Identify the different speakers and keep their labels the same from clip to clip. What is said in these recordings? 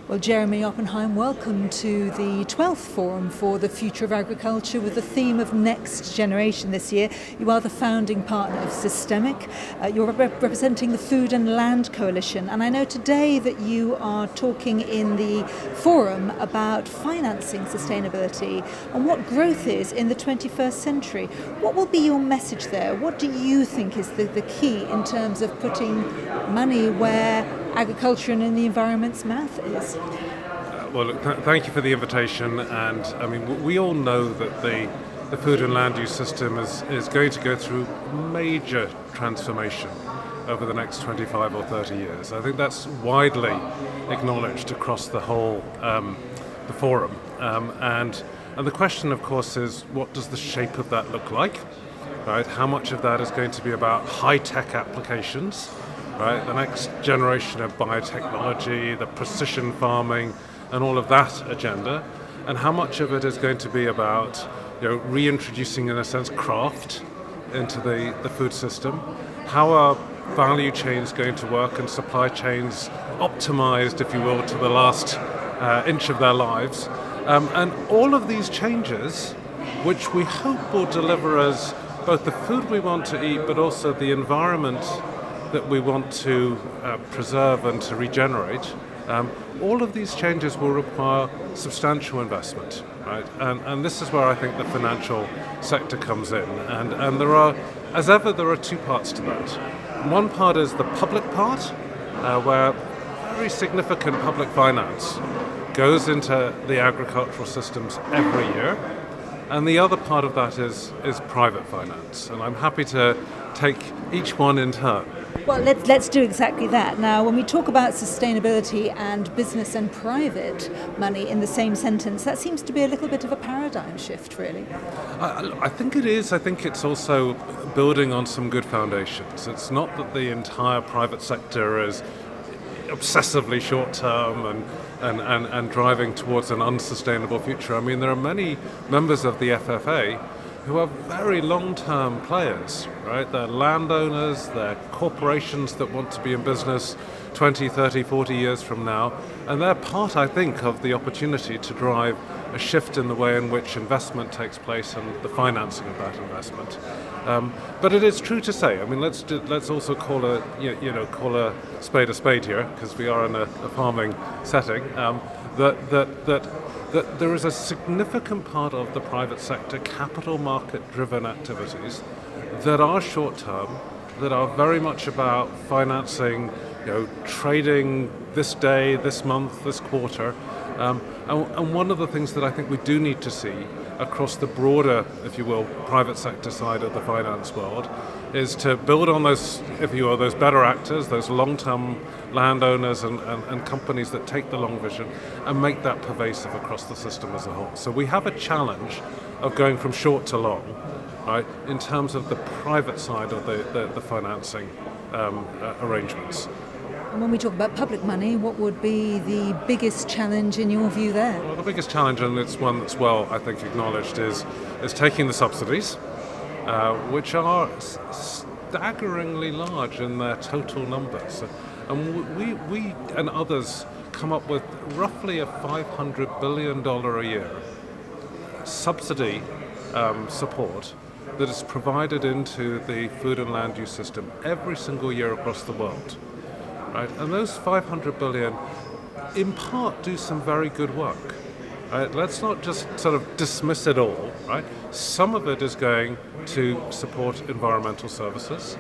Speaker 1: Well, Jeremy Oppenheim, welcome to the 12th Forum for the Future of Agriculture with the theme of Next Generation this year. You are the founding partner of Systemic. You're representing the Food and Land Coalition, and I know today that you are talking in the forum about financing sustainability and what growth is in the 21st century. What will be your message there? What do you think is the key in terms of putting money where agriculture and in the environment's mouth is?
Speaker 2: Well, look, thank you for the invitation. And I mean, we all know that the food and land use system is going to go through major transformation over the next 25 or 30 years. I think that's widely acknowledged across the whole the forum. And the question, of course, is what does the shape of that look like? Right? How much of that is going to be about high-tech applications? Right, the next generation of biotechnology, the precision farming, and all of that agenda, and how much of it is going to be about, reintroducing, in a sense, craft into the food system. How are value chains going to work and supply chains optimized, if you will, to the last inch of their lives? And all of these changes, which we hope will deliver us both the food we want to eat, but also the environment that we want to preserve and to regenerate, all of these changes will require substantial investment, right? And this is where I think the financial sector comes in. And there are, as ever, there are two parts to that. One part is the public part, where very significant public finance goes into the agricultural systems every year. And the other part of that is private finance. And I'm happy to take each one in turn.
Speaker 1: Well, let's do exactly that. Now, when we talk about sustainability and business and private money in the same sentence, that seems to be a little bit of a paradigm shift, really.
Speaker 2: I think it is. I think it's also building on some good foundations. It's not that the entire private sector is obsessively short-term and driving towards an unsustainable future. I mean, there are many members of the FFA who are very long-term players, right? They're landowners, they're corporations that want to be in business 20, 30, 40 years from now, and they're part, I think, of the opportunity to drive a shift in the way in which investment takes place and the financing of that investment. But it is true to say, I mean, let's also call a spade here, because we are in a farming setting, that there is a significant part of the private sector, capital market-driven activities that are short-term, that are very much about financing, trading this day, this month, this quarter. And one of the things that I think we do need to see across the broader, if you will, private sector side of the finance world is to build on those, if you will, those better actors, those long-term landowners and companies that take the long vision and make that pervasive across the system as a whole. So we have a challenge of going from short to long, right, in terms of the private side of the financing arrangements.
Speaker 1: And when we talk about public money, what would be the biggest challenge in your view there?
Speaker 2: Well, the biggest challenge, and it's one that's well, I think, acknowledged, is taking the subsidies, which are staggeringly large in their total numbers. And we and others come up with roughly a $500 billion a year subsidy support that is provided into the food and land use system every single year across the world. Right? And those 500 billion in part do some very good work. Right? Let's not just sort of dismiss it all. Right? Some of it is going to support environmental services,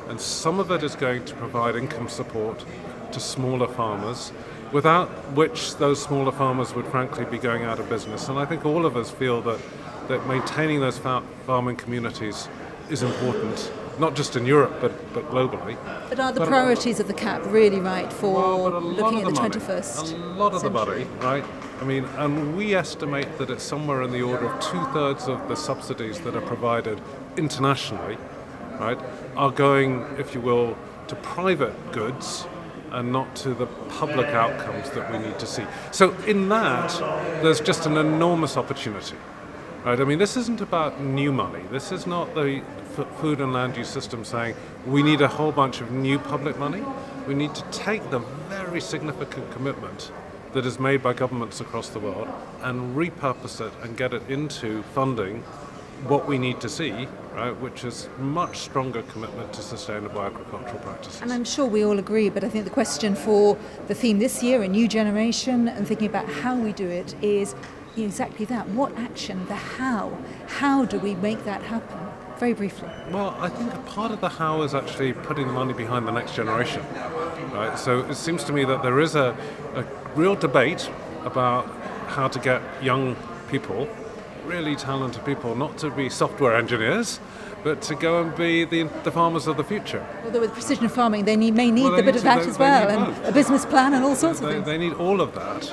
Speaker 2: and some of it is going to provide income support to smaller farmers, without which those smaller farmers would frankly be going out of business. And I think all of us feel that maintaining those farming communities is important, not just in Europe, but globally.
Speaker 1: But are the priorities of the CAP really right for looking at the 21st
Speaker 2: century? A lot of the money, right? I mean, and we estimate that it's somewhere in the order of 2/3 of the subsidies that are provided internationally, right, are going, if you will, to private goods and not to the public outcomes that we need to see. So in that, there's just an enormous opportunity. Right? I mean, this isn't about new money. This is not the food and land use system saying we need a whole bunch of new public money. We need to take the very significant commitment that is made by governments across the world and repurpose it and get it into funding what we need to see, right, which is much stronger commitment to sustainable agricultural practices.
Speaker 1: And I'm sure we all agree, but I think the question for the theme this year, a new generation, and thinking about how we do it is exactly that. What action, the how? How do we make that happen? Very briefly.
Speaker 2: Well, I think a part of the how is actually putting the money behind the next generation. Right? So it seems to me that there is a real debate about how to get young people, really talented people, not to be software engineers, but to go and be the farmers of the future.
Speaker 1: Although with precision farming, they may need a bit of that as well, and a business plan and all sorts of things.
Speaker 2: They need all of that.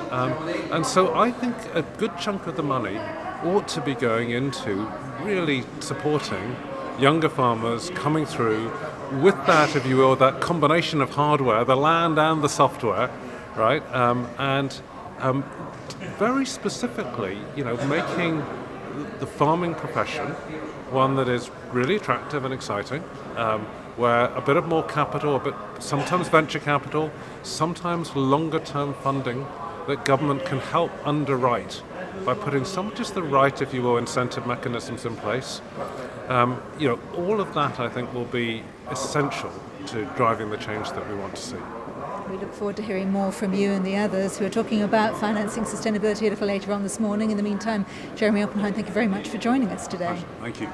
Speaker 2: And so I think a good chunk of the money ought to be going into really supporting younger farmers coming through with that, if you will, that combination of hardware, the land and the software, right? And very specifically, making the farming profession one that is really attractive and exciting, where a bit of more capital, sometimes venture capital, sometimes longer term funding that government can help underwrite by putting just the right, if you will, incentive mechanisms in place. All of that, I think, will be essential to driving the change that we want to see.
Speaker 1: We look forward to hearing more from you and the others who are talking about financing sustainability a little later on this morning. In the meantime, Jeremy Oppenheim, thank you very much for joining us today.
Speaker 2: Thank you.